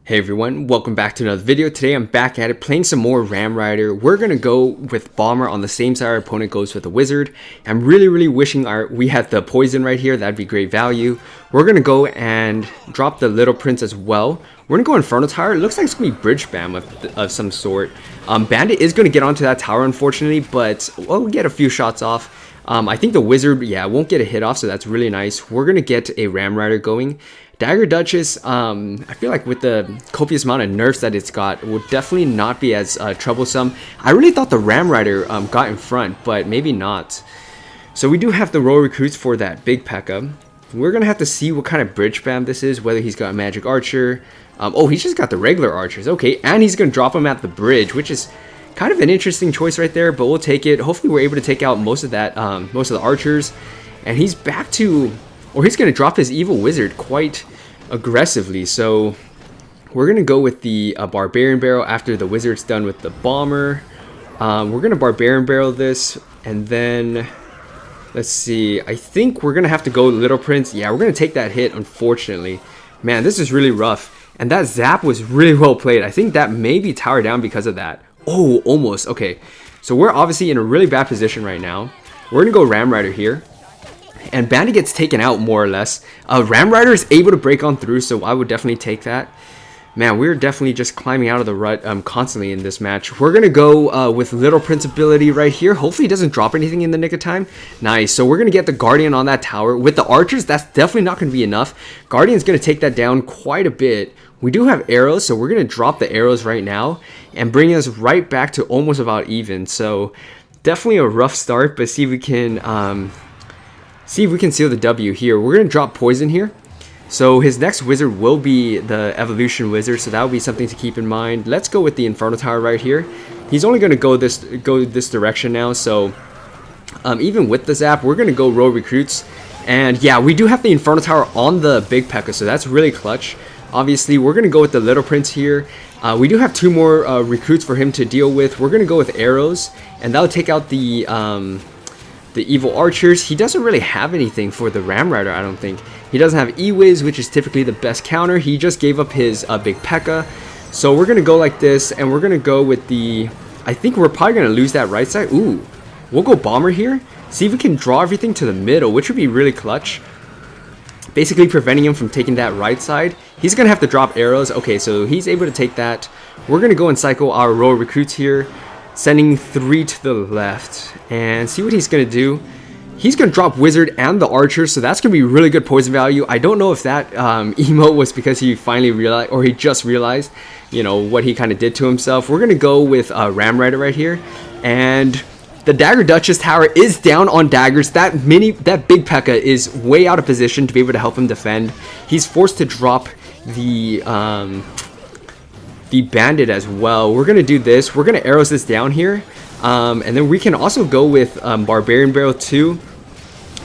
Hey everyone, welcome back to another video. Today I'm back at it playing some more Ram Rider. We're going to go with Bomber on the same side our opponent goes with the Wizard. I'm really wishing we had the Poison right here. That'd be great value. We're going to go and drop the Little Prince as well. We're going to go Inferno Tower. It looks like it's going to be Bridge Spam of some sort. Bandit is going to get onto that tower unfortunately, but we'll get a few shots off. I think the Wizard, won't get a hit off, so that's really nice. We're going to get a Ram Rider going. Dagger Duchess, I feel like with the copious amount of nerfs that it's got, will definitely not be as troublesome. I really thought the Ram Rider got in front, but maybe not. So we do have the Royal Recruits for that big P.E.K.K.A. We're going to have to see what kind of bridge spam this is, whether he's got a Magic Archer. Oh, he's just got the regular Archers. Okay, and he's going to drop him at the bridge, which is kind of an interesting choice right there, but we'll take it. Hopefully we're able to take out most of that, most of the Archers. And he's back to... or he's going to drop his Evil Wizard quite aggressively. So we're going to go with the Barbarian Barrel after the Wizard's done with the Bomber. We're going to Barbarian Barrel this. And then, let's see. I think we're going to have to go Little Prince. Yeah, we're going to take that hit, unfortunately. Man, this is really rough. And that Zap was really well played. I think that may be towered down because of that. Oh, almost. Okay. So we're obviously in a really bad position right now. We're going to go Ram Rider here. And Bandit gets taken out more or less. Ram Rider is able to break on through, so I would definitely take that. Man, we're definitely just climbing out of the rut constantly in this match. We're going to go with Little Prince ability right here. Hopefully he doesn't drop anything in the nick of time. Nice. So we're going to get the Guardian on that tower. With the Archers, that's definitely not going to be enough. Guardian's going to take that down quite a bit. We do have arrows, so we're going to drop the arrows right now and bring us right back to almost about even. So definitely a rough start, but see if we can... seal the W here. We're going to drop Poison here. So his next Wizard will be the Evolution Wizard, so that will be something to keep in mind. Let's go with the Inferno Tower right here. He's only going to go this direction now, so even with the Zap, we're going to go Royal Recruits. And yeah, we do have the Inferno Tower on the big P.E.K.K.A, so that's really clutch. Obviously, we're going to go with the Little Prince here. We do have two more recruits for him to deal with. We're going to go with arrows, and that'll take out the Evil Archers. He doesn't really have anything for the Ram Rider, I don't think. He doesn't have E-Wiz, which is typically the best counter. He just gave up his big P.E.K.K.A. So we're going to go like this, and we're going to go with the... I think we're probably going to lose that right side. Ooh, we'll go Bomber here. See if we can draw everything to the middle, which would be really clutch. Basically preventing him from taking that right side. He's going to have to drop arrows. Okay, so he's able to take that. We're going to go and cycle our Royal Recruits here, sending 3 to the left, and see what he's going to do. He's going to drop Wizard and the Archer, so that's going to be really good poison value. I don't know if that emote was because he finally realized, or he just realized, you know, what he kind of did to himself. We're going to go with Ram Rider right here, and the Dagger Duchess tower is down on daggers. That big P.E.K.K.A is way out of position to be able to help him defend. He's forced to drop the Bandit as well. We're gonna do this. We're gonna arrows this down here, and then we can also go with Barbarian Barrel too.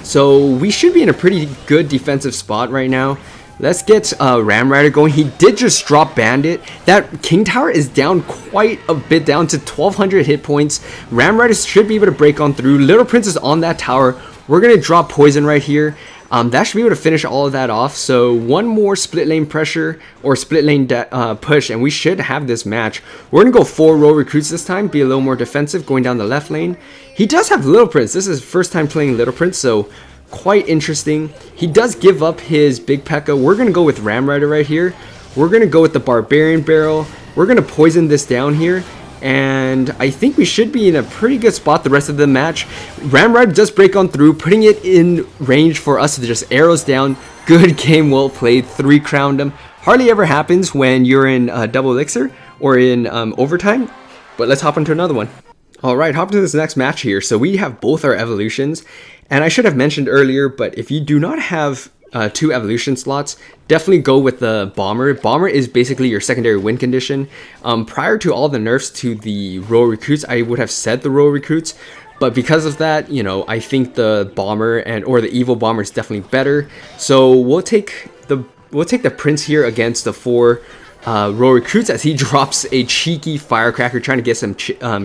So we should be in a pretty good defensive spot right now. Let's get Ram Rider going. He did just drop Bandit. That King Tower is down quite a bit, down to 1200 hit points. Ram Rider should be able to break on through. Little Prince is on that tower. We're gonna drop Poison right here. That should be able to finish all of that off. So one more split lane pressure or split lane push, and we should have this match. We're going to go 4 Royal Recruits this time, be a little more defensive, going down the left lane. He does have Little Prince. This is his first time playing Little Prince, so quite interesting. He does give up his big P.E.K.K.A. We're going to go with Ram Rider right here. We're going to go with the Barbarian Barrel. We're going to poison this down here. And I think we should be in a pretty good spot the rest of the match. Ram Rider does break on through, putting it in range for us to just arrows down. Good game, well played. 3 crowned him. Hardly ever happens when you're in double elixir or in overtime. But let's hop into another one. Alright, hop into this next match here. So we have both our evolutions. And I should have mentioned earlier, but if you do not have 2 evolution slots, definitely go with the Bomber. Bomber is basically your secondary win condition. Prior to all the nerfs to the Royal Recruits, I would have said the Royal Recruits, but because of that, you know, I think the Bomber or the Evil Bomber is definitely better. So we'll take the Prince here against the 4 Royal Recruits as he drops a cheeky Firecracker, trying to get some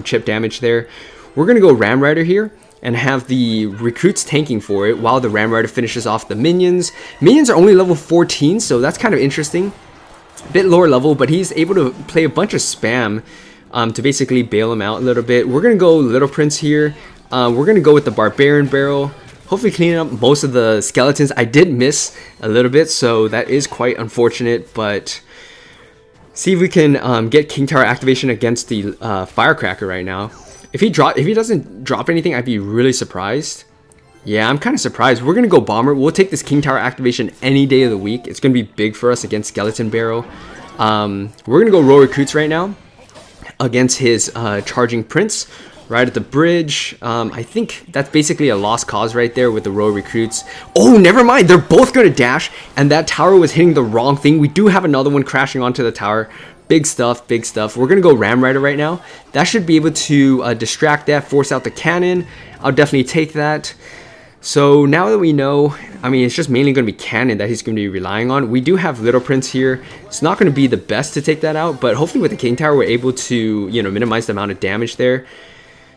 chip damage there. We're gonna go Ram Rider here and have the recruits tanking for it while the Ram Rider finishes off the minions. Minions are only level 14, so that's kind of interesting. a bit lower level, but he's able to play a bunch of spam to basically bail him out a little bit. We're gonna go Little Prince here. We're gonna go with the Barbarian Barrel. Hopefully cleaning up most of the skeletons. I did miss a little bit, so that is quite unfortunate, but see if we can get King Tower activation against the Firecracker right now. If he doesn't drop anything, I'd be really surprised. Yeah, I'm kind of surprised. We're gonna go Bomber. We'll take this King Tower activation any day of the week. It's gonna be big for us against Skeleton Barrel. We're gonna go Royal Recruits right now against his Charging Prince. Right at the bridge. I think that's basically a lost cause right there with the Royal Recruits. Oh, never mind. They're both going to dash, and that tower was hitting the wrong thing. We do have another one crashing onto the tower. Big stuff, big stuff. We're going to go Ram Rider right now. That should be able to distract that, force out the cannon. I'll definitely take that. So now that we know, I mean, it's just mainly going to be cannon that he's going to be relying on. We do have Little Prince here. It's not going to be the best to take that out, but hopefully with the King Tower, we're able to, you know, minimize the amount of damage there.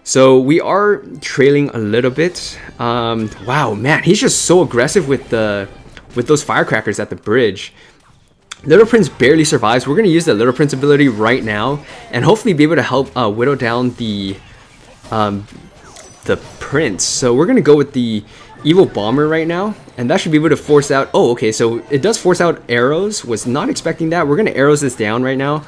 So we are trailing a little bit. Wow, man, he's just so aggressive with those firecrackers at the bridge. Little Prince barely survives. We're going to use the Little Prince ability right now and hopefully be able to help whittle down the Prince. So we're going to go with the Evil Bomber right now, and that should be able to force out. Oh, okay, so it does force out arrows. Was not expecting that. We're going to arrows this down right now.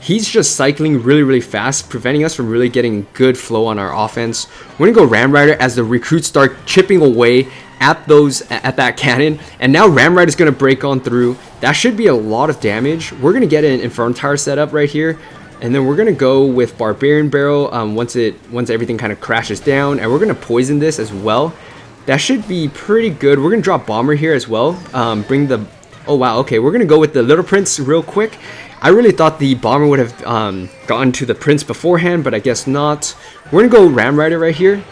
He's just cycling really, really fast, preventing us from really getting good flow on our offense. We're gonna go Ram Rider as the recruits start chipping away at that cannon, and now Ram Rider is gonna break on through. That should be a lot of damage. We're gonna get an Inferno Tower set up right here, and then we're gonna go with Barbarian Barrel once everything kind of crashes down, and we're gonna poison this as well. That should be pretty good. We're gonna drop Bomber here as well. Oh wow, okay, we're gonna go with the Little Prince real quick. I really thought the Bomber would have gotten to the Prince beforehand, but I guess not. We're gonna go Ram Rider right here.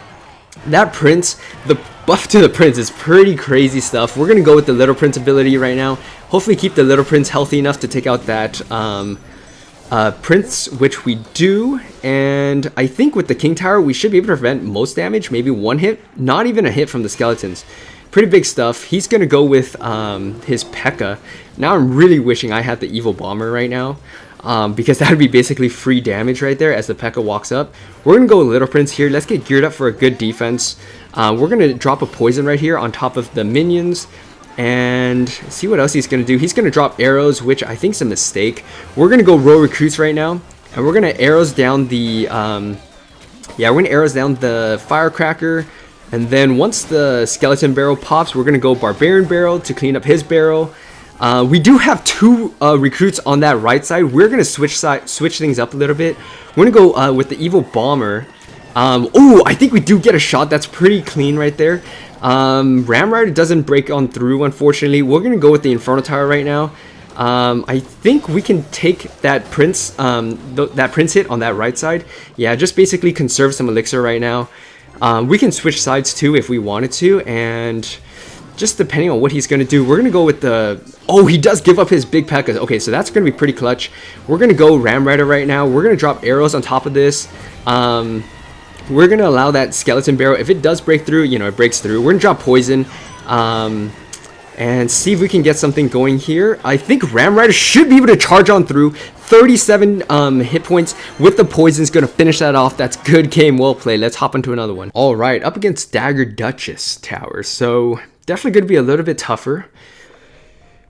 That Prince, the buff to the Prince is pretty crazy stuff. We're gonna go with the Little Prince ability right now. Hopefully keep the Little Prince healthy enough to take out that Prince, which we do. And I think with the King Tower, we should be able to prevent most damage, maybe one hit, not even a hit from the skeletons. Pretty big stuff. He's gonna go with his P.E.K.K.A. Now I'm really wishing I had the Evil Bomber right now, because that would be basically free damage right there as the P.E.K.K.A. walks up. We're gonna go Little Prince here. Let's get geared up for a good defense. We're gonna drop a poison right here on top of the minions and see what else he's gonna do. He's gonna drop arrows, which I think is a mistake. We're gonna go Royal Recruits right now, and we're gonna arrows down the Firecracker. And then once the Skeleton Barrel pops, we're going to go Barbarian Barrel to clean up his barrel. We do have two recruits on that right side. We're going to switch things up a little bit. We're going to go with the Evil Bomber. Oh, I think we do get a shot. That's pretty clean right there. Ram Rider doesn't break on through, unfortunately. We're going to go with the Inferno Tower right now. I think we can take that Prince, that Prince hit on that right side. Yeah, just basically conserve some elixir right now. We can switch sides too if we wanted to, and just depending on what he's going to do, we're going to go with the... Oh, he does give up his big P.E.K.K.A. Okay, so that's going to be pretty clutch. We're going to go Ram Rider right now. We're going to drop arrows on top of this. We're going to allow that Skeleton Barrel. If it does break through, you know, it breaks through. We're going to drop poison. And see if we can get something going here. I think Ram Rider should be able to charge on through. 37 hit points with the poison's gonna finish that off. That's good game, well played. Let's hop into another one. All right, up against Dagger Duchess Tower. So definitely gonna be a little bit tougher.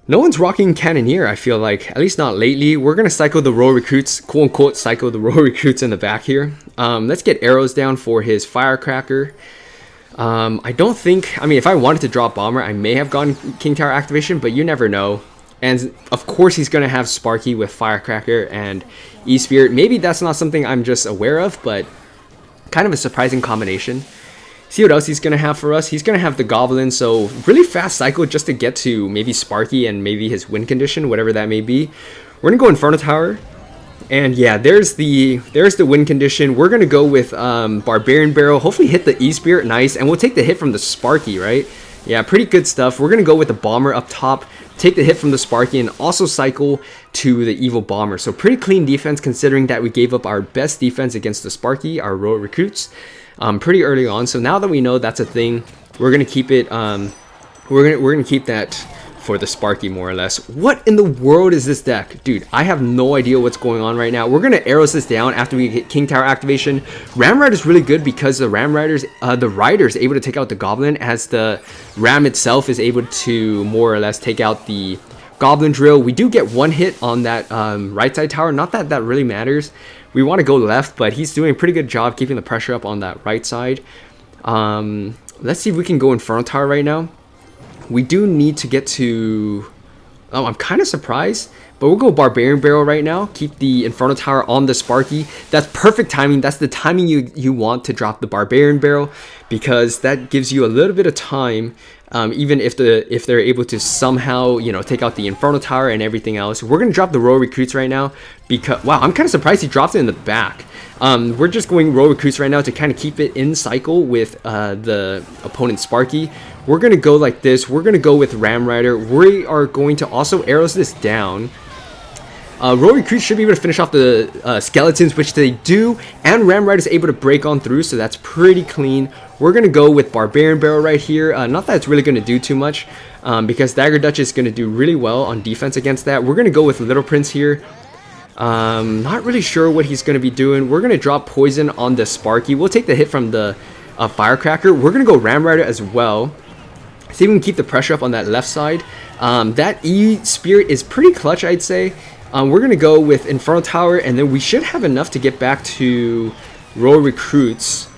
No one's rocking Cannoneer, I feel like, at least not lately. We're gonna cycle the Royal Recruits, quote unquote cycle the Royal Recruits in the back here. Let's get arrows down for his Firecracker. I don't think, I mean, if I wanted to drop Bomber, I may have gone King Tower activation, but you never know. And of course he's going to have Sparky with Firecracker and E-Spirit. Maybe that's not something I'm just aware of, but kind of a surprising combination. See what else he's going to have for us. He's going to have the Goblin, so really fast cycle just to get to maybe Sparky and maybe his win condition, whatever that may be. We're going to go Inferno Tower. And yeah, there's the win condition. We're going to go with Barbarian Barrel. Hopefully hit the E-Spirit, nice. And we'll take the hit from the Sparky, right? Yeah, pretty good stuff. We're going to go with the Bomber up top. Take the hit from the Sparky and also cycle to the Evil Bomber. So pretty clean defense considering that we gave up our best defense against the Sparky, our Royal Recruits, pretty early on. So now that we know that's a thing, we're going to keep it, we're going to keep that for the Sparky, more or less. What in the world is this deck? Dude, I have no idea what's going on right now. We're going to arrows this down after we get King Tower activation. Ram Rider is really good because the Ram Riders, the Rider is able to take out the Goblin, as the Ram itself is able to more or less take out the Goblin Drill. We do get one hit on that right side tower. Not that that really matters. We want to go left, but he's doing a pretty good job keeping the pressure up on that right side. Let's see if we can go Inferno Tower right now. We do need to get to... Oh, I'm kind of surprised, but we'll go Barbarian Barrel right now. Keep the Inferno Tower on the Sparky. That's perfect timing. That's the timing you want to drop the Barbarian Barrel, because that gives you a little bit of time. Even if they're able to somehow, you know, take out the Inferno Tower and everything else. We're gonna drop the Royal Recruits right now because, wow, I'm kind of surprised he dropped it in the back. We're just going Royal Recruits right now to kind of keep it in cycle with the opponent's Sparky. We're gonna go like this. We're gonna go with Ram Rider. We are going to also arrows this down. Royal Recruits should be able to finish off the skeletons, which they do, and Ram Rider is able to break on through, so that's pretty clean. We're going to go with Barbarian Barrel right here. Not that it's really going to do too much, because Dagger Dutch is going to do really well on defense against that. We're going to go with Little Prince here. Not really sure what he's going to be doing. We're going to drop Poison on the Sparky. We'll take the hit from the Firecracker. We're going to go Ram Rider as well. See if we can keep the pressure up on that left side. That E-Spirit is pretty clutch, I'd say. We're going to go with Inferno Tower, and then we should have enough to get back to Royal Recruits.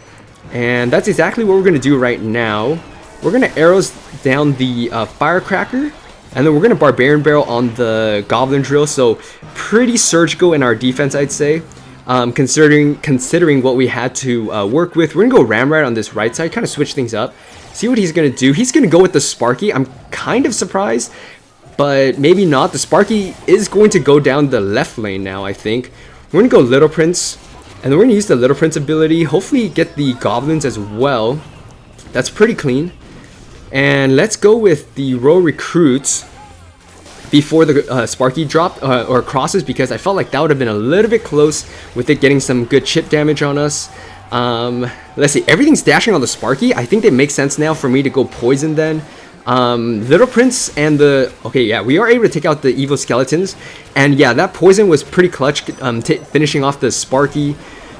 And that's exactly what we're going to do right now. We're going to arrows down the Firecracker, and then we're going to Barbarian Barrel on the Goblin Drill. So pretty surgical in our defense, I'd say. Considering what we had to work with. We're going to go Ram Rider on this right side, kind of switch things up. See what he's going to do. He's going to go with the Sparky. I'm kind of surprised, but maybe not. The Sparky is going to go down the left lane now, I think. We're going to go Little Prince, and then we're going to use the Little Prince ability. Hopefully get the Goblins as well. That's pretty clean. And let's go with the Royal Recruits before the Sparky drop or crosses, because I felt like that would have been a little bit close with it getting some good chip damage on us. Let's see. Everything's dashing on the Sparky. I think it makes sense now for me to go Poison then. Little Prince and the... Okay, yeah, we are able to take out the evil skeletons. And yeah, that Poison was pretty clutch, finishing off the Sparky.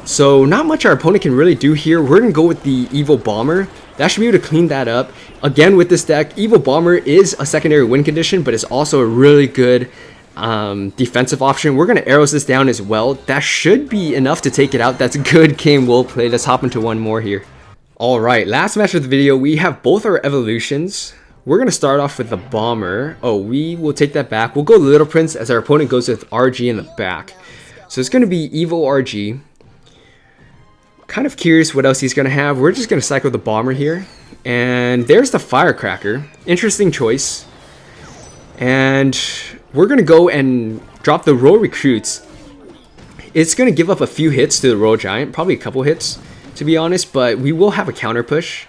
So not much our opponent can really do here. We're going to go with the Evil Bomber. That should be able to clean that up. Again, with this deck, Evil Bomber is a secondary win condition, but it's also a really good defensive option. We're going to arrows this down as well. That should be enough to take it out. That's a good game well played. Let's hop into one more here. Alright, last match of the video, we have both our evolutions. We're going to start off with the Bomber. Oh, we will take that back. We'll go Little Prince as our opponent goes with RG in the back. So it's going to be Evil RG. Kind of curious what else he's going to have. We're just going to cycle the Bomber here. And there's the Firecracker. Interesting choice. And we're going to go and drop the Royal Recruits. It's going to give up a few hits to the Royal Giant. Probably a couple hits, to be honest. But we will have a counter push.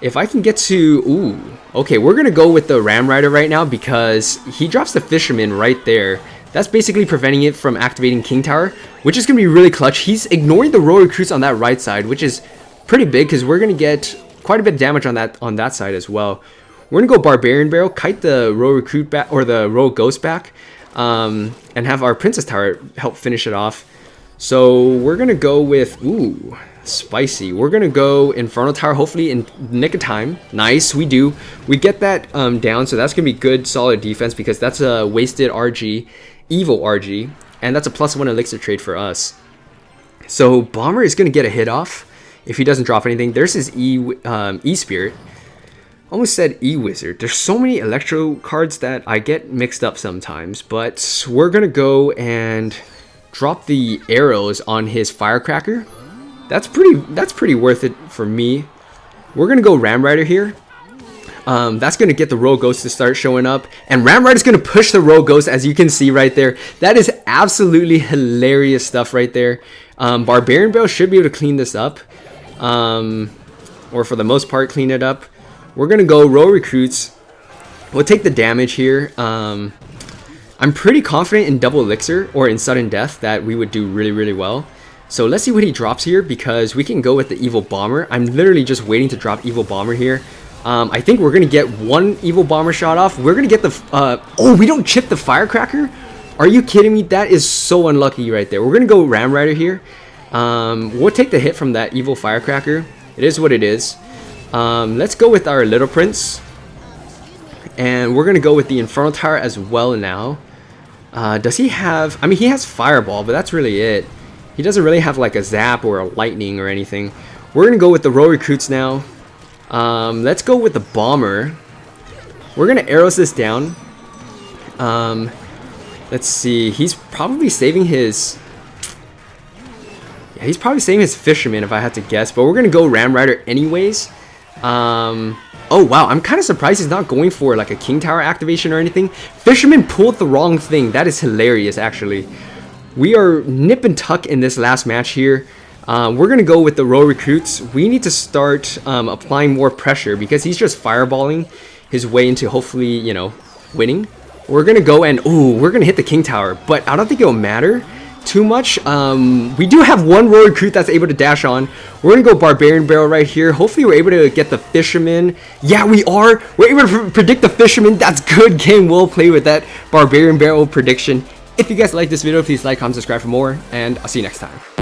If I can get to... Ooh. Okay, we're going to go with the Ram Rider right now because he drops the Fisherman right there. That's basically preventing it from activating King Tower, which is going to be really clutch. He's ignoring the Royal Recruits on that right side, which is pretty big because we're going to get quite a bit of damage on that side as well. We're going to go Barbarian Barrel, kite the Royal Recruit back, or the Royal Ghost back, and have our Princess Tower help finish it off. So we're going to go with... Ooh... Spicy. We're gonna go Inferno Tower, hopefully in the nick of time. Nice, we do. We get that down, so that's gonna be good, solid defense because that's a wasted RG, evil RG, and that's a +1 elixir trade for us. So Bomber is gonna get a hit off if he doesn't drop anything. There's his E-Spirit. Almost said E-Wizard. There's so many Electro cards that I get mixed up sometimes, but we're gonna go and drop the arrows on his Firecracker. That's pretty worth it for me. We're gonna go Ram Rider here. That's gonna get the Royal Ghost to start showing up, and Ram Rider's gonna push the Royal Ghost, as you can see right there. That is absolutely hilarious stuff right there. Barbarian Barrel should be able to clean this up, or for the most part clean it up. We're gonna go Royal Recruits. We'll take the damage here. I'm pretty confident in double elixir or in sudden death that we would do really well. So let's see what he drops here because we can go with the Evil Bomber. I'm literally just waiting to drop Evil Bomber here. I think we're gonna get one evil bomber shot off. We're gonna get the oh, we don't chip the firecracker. Are you kidding me? That is so unlucky right there. We're gonna go Ram Rider here. We'll take the hit from that evil firecracker. It is what it is. Let's go with our little prince, and we're gonna go with the Infernal Tower as well now. Does he have, I mean, he has fireball, but that's really it. He doesn't really have like a zap or a lightning or anything. We're gonna go with the row recruits now. Let's go with the bomber. We're gonna arrows this down. Let's see, he's probably saving his, yeah, he's probably saving his fisherman if I had to guess, but we're gonna go Ram Rider anyways. Oh wow, I'm kind of surprised he's not going for like a King Tower activation or anything. Fisherman pulled the wrong thing. That is hilarious, actually. We are nip and tuck in this last match here. We're going to go with the row recruits. We need to start applying more pressure because he's just fireballing his way into hopefully, you know, winning. We're going to go and, ooh, we're going to hit the King Tower, but I don't think it'll matter too much. We do have one row recruit that's able to dash on. We're gonna go Barbarian Barrel right here. Hopefully we're able to get the Fisherman. Yeah, we are. We're able to predict the Fisherman. That's good game. We'll play with that Barbarian Barrel prediction. If you guys like this video, please like, comment, subscribe for more, and I'll see you next time.